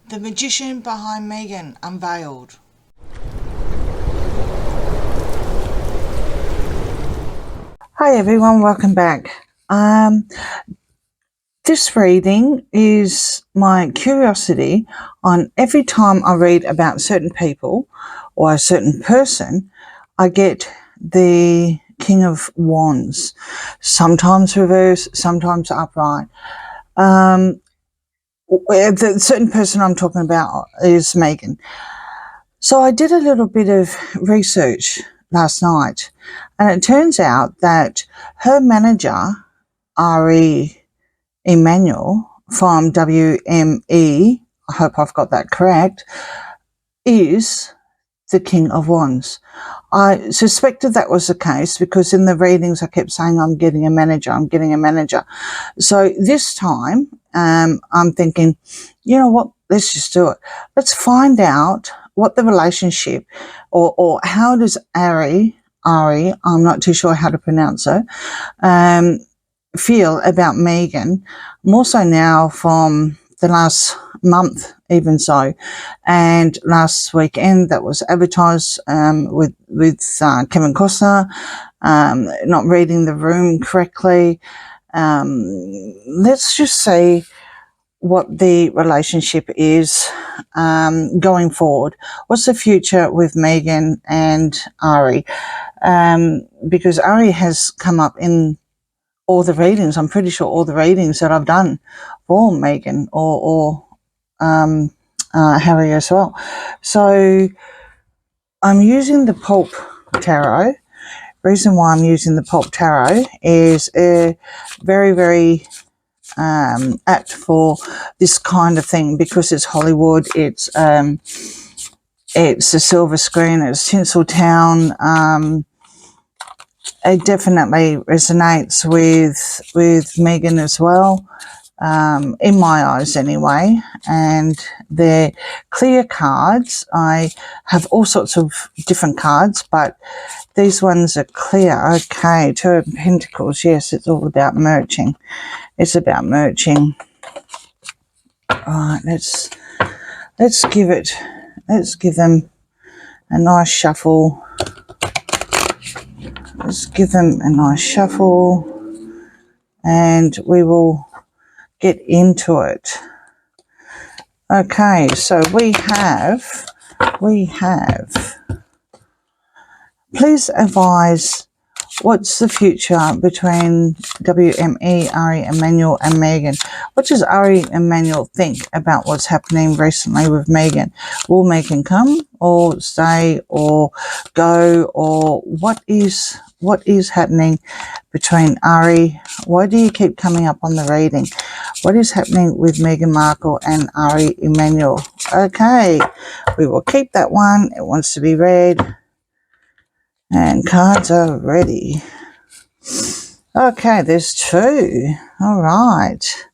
The magician behind Meghan unveiled. Hi everyone, welcome back. This reading is my curiosity on every time I read about certain people or a certain person, I get the King of Wands, sometimes reverse, sometimes upright. The certain person I'm talking about is Meghan. So I did a little bit of research last night, and it turns out that her manager, Ari Emanuel from WME, I hope I've got that correct, is the King of Wands. I suspected that was the case because in the readings I kept saying I'm getting a manager, I'm getting a manager. So this time I'm thinking, you know what, let's just do it. Let's find out what the relationship or how does Ari, I'm not too sure how to pronounce her, feel about Meghan, more so now from the last month, even so, and last weekend that was advertised with Kevin Costner not reading the room correctly. Let's just see what the relationship is going forward. What's the future with Meghan and Ari? Because Ari has come up in all the readings, I'm pretty sure all the readings that I've done for Meghan or Harry as well. So I'm using the Pulp Tarot. Reason why I'm using the Pulp Tarot is very, very apt for this kind of thing because it's Hollywood, it's a silver screen, it's Tinseltown. It definitely resonates with Meghan as well, in my eyes anyway. And they're clear cards. I have all sorts of different cards, but these ones are clear. Okay, Two of Pentacles. Yes, it's all about merging. It's about merging. All right, let's give them a nice shuffle. Let's give them a nice shuffle and we will get into it. Okay, so we have, please advise what's the future between WME, Ari Emanuel and Meghan. What does Ari Emanuel think about what's happening recently with Meghan? Will Meghan come or stay or go, or what is happening between Ari? Why do you keep coming up on the reading? What is happening with Meghan Markle and Ari Emanuel? Okay, we will keep that one. It wants to be read. And cards are ready. Okay, there's two. All right.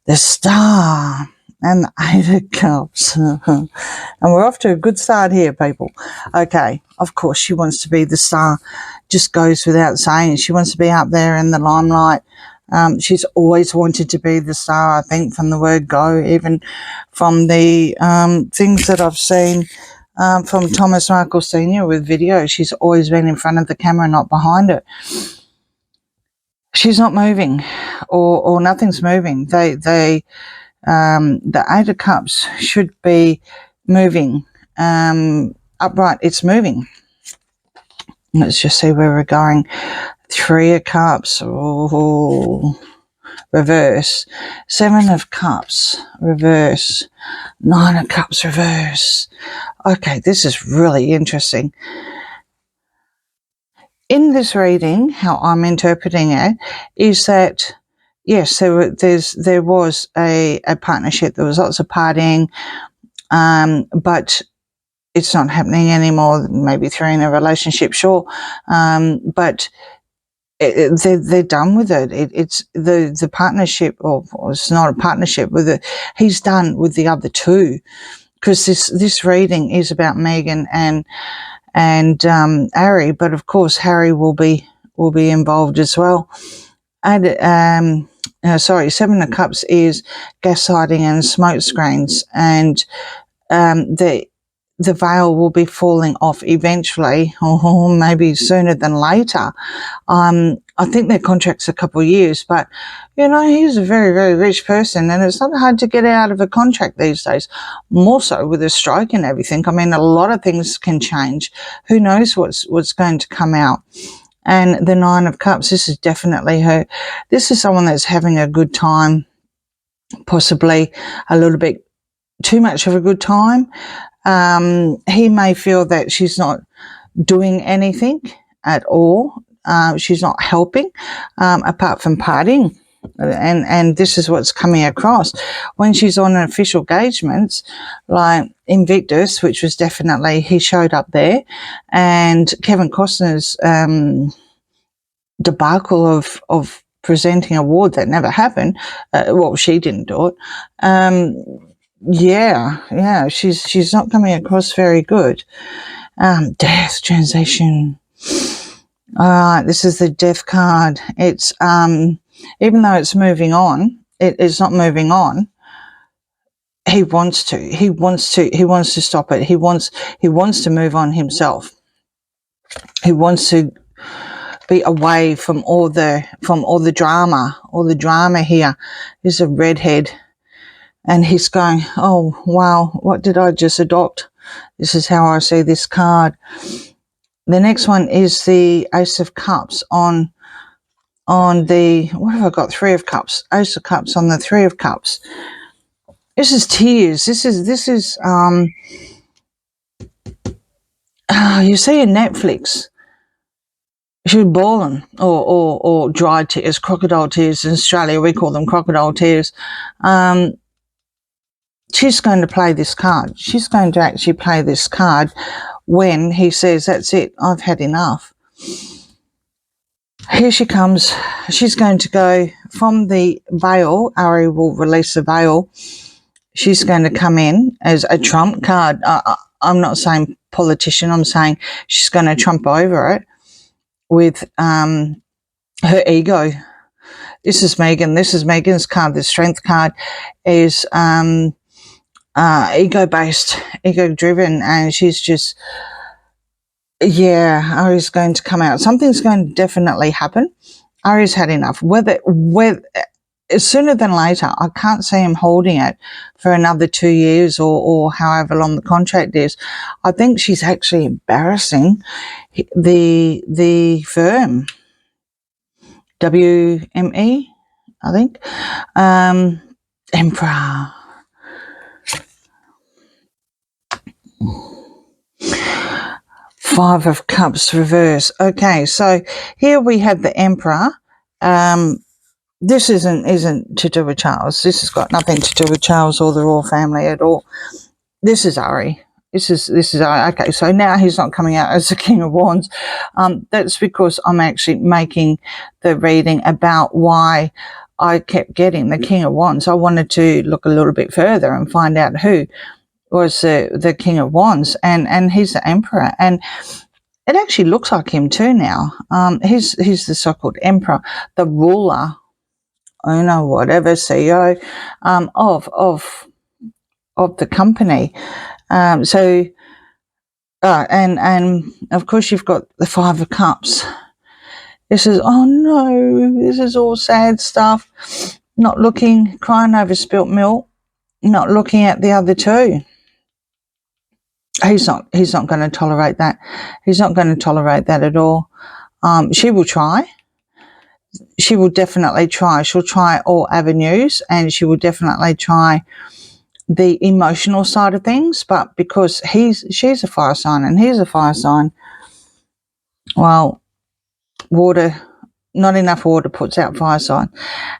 The Star and the Eight of Cups. And we're off to a good start here, people. Okay, of course, she wants to be the star. Just goes without saying. She wants to be up there in the limelight. She's always wanted to be the star, I think, from the word go, even from the things that I've seen from Thomas Markle Sr. with video. She's always been in front of the camera, not behind it. She's not moving, or nothing's moving. The Eight of Cups should be moving upright. It's moving. Let's just see where we're going. Three of Cups. Oh, reverse. Seven of Cups. Reverse. Nine of Cups. Reverse. Okay, this is really interesting. In this reading, how I'm interpreting it is that, yes, there was a partnership. There was lots of partying, but it's not happening anymore. Maybe they're in a relationship, sure, but they're done with it. It's the partnership, or it's not a partnership with it. He's done with the other two, because this reading is about Meghan and Ari, but of course Harry will be involved as well. And Seven of Cups is gaslighting and smoke screens, and the veil will be falling off eventually, or maybe sooner than later. I think their contract's a couple of years, but he's a very, very rich person, and it's not hard to get out of a contract these days, more so with a stroke and everything. I mean, a lot of things can change. Who knows what's going to come out? And the Nine of Cups, this is definitely her. This is someone that's having a good time, possibly a little bit too much of a good time. He may feel that she's not doing anything at all. She's not helping, apart from partying. And this is what's coming across when she's on official engagements, like Invictus, which was definitely, he showed up there, and Kevin Costner's debacle of presenting an award that never happened. Well, she didn't do it. Yeah, she's not coming across very good. Death, transition. All right, this is the Death card. It's even though it's moving on, it's not moving on. He wants to stop it. He wants to move on himself. He wants to be away from all the drama. All the drama here is a redhead, and he's going, oh wow, what did I just adopt? This is how I see this card. The next one is the Ace of Cups on the, what have I got? Three of Cups. Ace of Cups on the Three of Cups. This is tears. This is you see in Netflix, she's bawling, or dry tears, crocodile tears. In Australia, we call them crocodile tears. She's going to play this card. She's going to actually play this card when he says, that's it, I've had enough. Here she comes. She's going to go from the veil. Ari will release the veil. She's going to come in as a trump card. I'm not saying politician. I'm saying she's going to trump over it with her ego. This is Meghan. This is Meghan's card. The Strength card is ego-based, ego-driven, and she's just, yeah, Ari's going to come out. Something's going to definitely happen. Ari's had enough. Whether sooner than later, I can't see him holding it for another 2 years or however long the contract is. I think she's actually embarrassing the firm, WME, I think. Emperor. Five of Cups reverse. Okay, so here we have the Emperor. This isn't to do with Charles. This has got nothing to do with Charles or the royal family at all. This is Ari. This is Ari. Okay, so now he's not coming out as the King of Wands. That's because I'm actually making the reading about why I kept getting the King of Wands. I wanted to look a little bit further and find out who was the King of Wands, and he's the Emperor, and it actually looks like him too now. He's the so-called Emperor, the ruler, owner, whatever, CEO of the company. And of course you've got the Five of Cups. This is, oh no, this is all sad stuff. Not looking, crying over spilt milk, not looking at the other two. He's not going to tolerate that. He's not going to tolerate that at all. She will try. She will definitely try. She'll try all avenues, and she will definitely try the emotional side of things. But because she's a fire sign and he's a fire sign, well, water, not enough water puts out fire sign.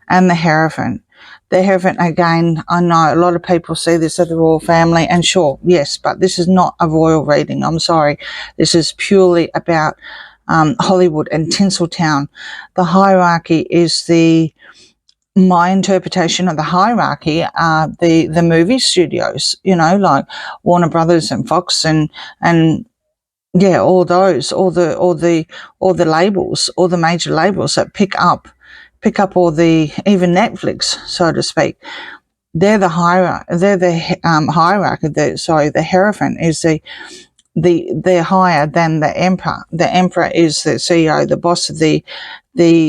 And the Hierophant. The Hierophant, again, I know a lot of people see this as the royal family, and sure, yes, but this is not a royal reading. I'm sorry. This is purely about Hollywood and Tinseltown. The hierarchy is my interpretation of the hierarchy are the movie studios, like Warner Brothers and Fox and yeah, all those, all the labels, all the major labels that pick up pick up all the, even Netflix, so to speak. They're the hierarchy. They're the hierarchy. The hierophant is they're higher than the emperor. The emperor is the CEO, the boss of the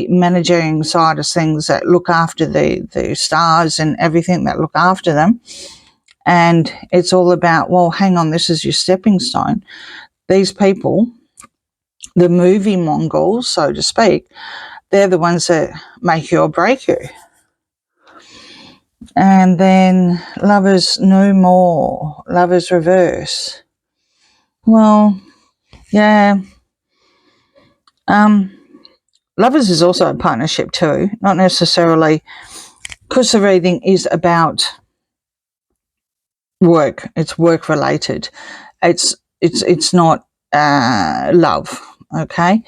managing side of things, that look after the stars and everything, that look after them. And it's all about, well, hang on, this is your stepping stone. These people, the movie Mongols, so to speak, they're the ones that make you or break you. And then Lovers no more, Lovers reverse. Well, yeah. Lovers is also a partnership too, not necessarily, because the reading is about work. It's work related. It's not love. Okay,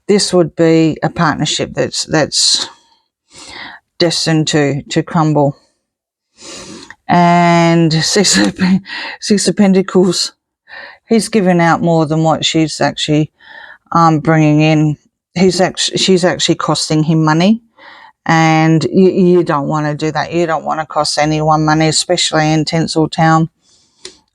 this would be a partnership that's destined to crumble. And Six of Pentacles, he's giving out more than what she's actually bringing in. She's actually costing him money, and you don't want to do that. You don't want to cost anyone money, especially in Tinseltown.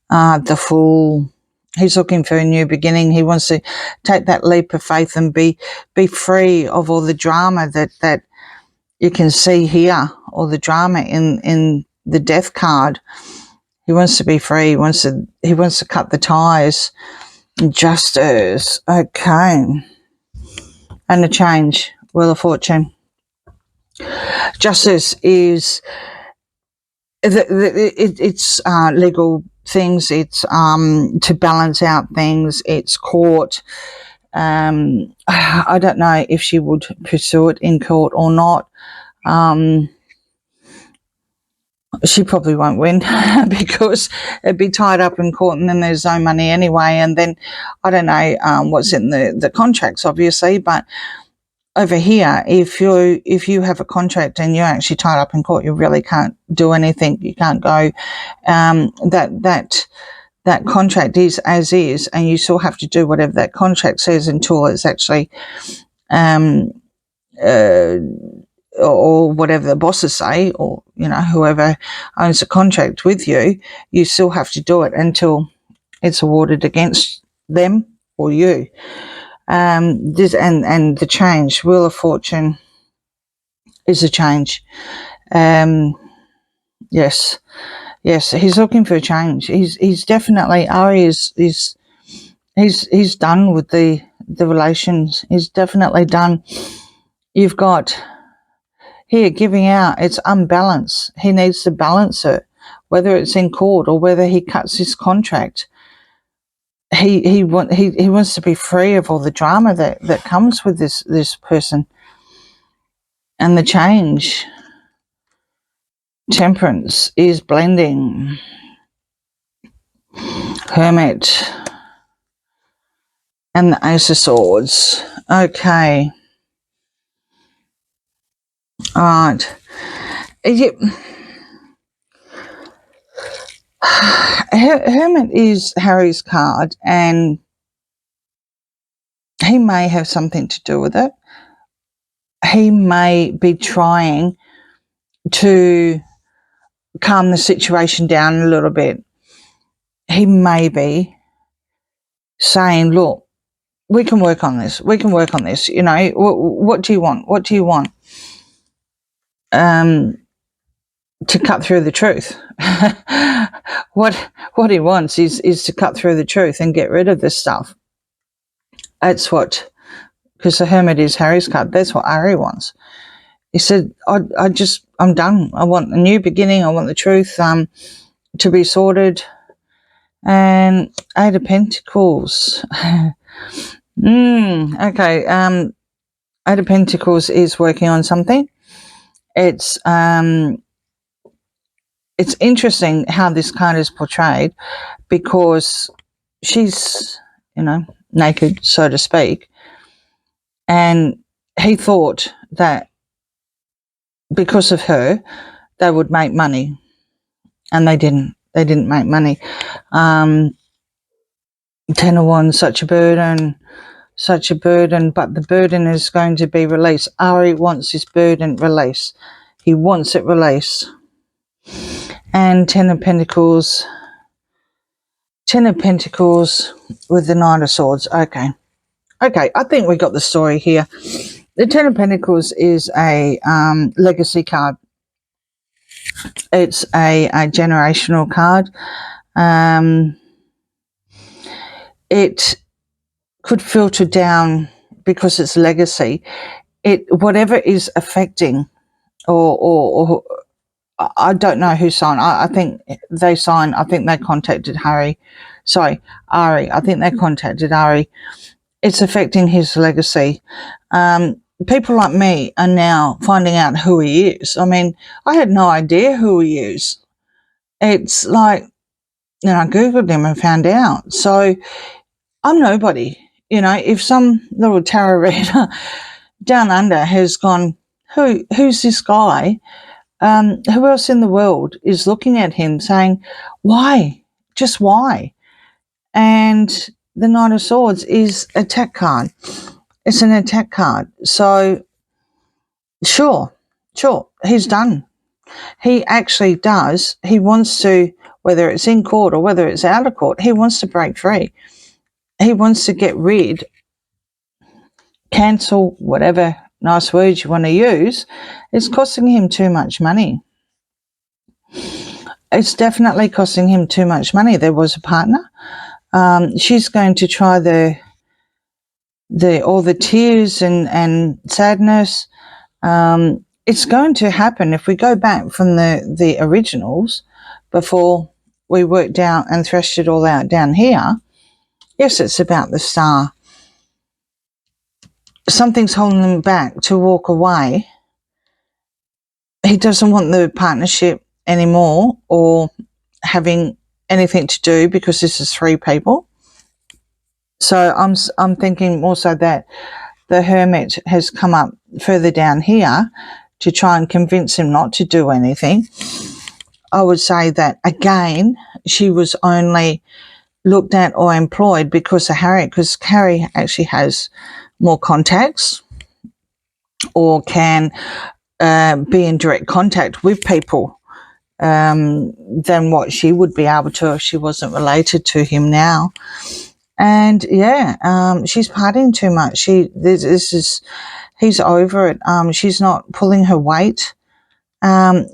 The Fool, he's looking for a new beginning. He wants to take that leap of faith and be free of all the drama that you can see here, all the drama in the Death card. He wants to be free. He wants to cut the ties. Justice, okay, and a change. Wheel of Fortune. Justice is it's legal things. It's to balance out things. It's court. I don't know if she would pursue it in court or not. She probably won't win because it'd be tied up in court, and then there's no money anyway. And then I don't know what's in the contracts, obviously, but over here, if you have a contract and you're actually tied up in court, you really can't do anything. You can't go. That contract is as is, and you still have to do whatever that contract says until it's actually or whatever the bosses say, or whoever owns the contract with you, you still have to do it until it's awarded against them or you. This and the change. Wheel of Fortune is a change. Yes, he's looking for a change. He's definitely, Ari is he's done with the relations. He's definitely done. You've got here giving out, it's unbalanced. He needs to balance it, whether it's in court or whether he cuts his contract. He wants to be free of all the drama that comes with this person. And the change. Temperance is blending. Hermit. And the Ace of Swords. Okay. All right. Hermit is Harry's card, and he may have something to do with it. He may be trying to calm the situation down a little bit. He may be saying, look, we can work on this. We can work on this. What do you want? What do you want? To cut through the truth. What he wants is to cut through the truth and get rid of this stuff. That's what, because the Hermit is Harry's card. That's what Ari wants. He said, I'm done. I want a new beginning. I want the truth to be sorted. And Eight of Pentacles. Okay. Eight of Pentacles is working on something. It's interesting how this card is portrayed, because she's, naked, so to speak. And he thought that because of her, they would make money. And they didn't. They didn't make money. Ten of Wands, such a burden. such a burden, but the burden is going to be released. Ari wants his burden released. He wants it released. And Ten of Pentacles. Ten of Pentacles with the Knight of Swords. Okay. Okay, I think we got the story here. The Ten of Pentacles is a legacy card. It's a generational card. It could filter down because it's legacy. Whatever is affecting, or I don't know who signed. I think they signed. I think they contacted Ari. I think they contacted Ari. It's affecting his legacy. People like me are now finding out who he is. I mean, I had no idea who he is. It's like, I Googled him and found out. So I'm nobody. If some little tarot reader down under has gone, who's this guy? Who else in the world is looking at him saying, why? Just why? And the Knight of Swords is a attack card. It's an attack card. So, sure, he's done. He actually does. He wants to, whether it's in court or whether it's out of court, he wants to break free. He wants to get rid, cancel, whatever nice words you want to use. It's costing him too much money. It's definitely costing him too much money. There was a partner. She's going to try all the tears and sadness. It's going to happen if we go back from the originals before we worked out and threshed it all out down here. Yes, it's about the Star. Something's holding him back to walk away. He doesn't want the partnership anymore or having anything to do, because this is 3 people. So I'm thinking also that the Hermit has come up further down here to try and convince him not to do anything. I would say that, again, she was only looked at or employed because of Harry, because Harry actually has more contacts or can be in direct contact with people than what she would be able to if she wasn't related to him now. And she's partying too much. He's over it. She's not pulling her weight.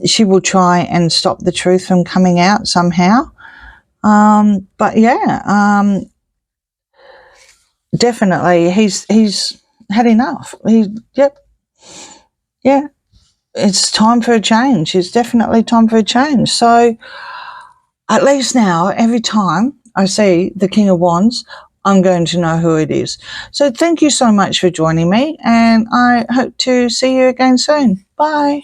She will try and stop the truth from coming out somehow. Definitely he's had enough. It's time for a change. It's definitely time for a change. So at least now, every time I see the King of Wands, I'm going to know who it is. So thank you so much for joining me, and I hope to see you again soon. Bye.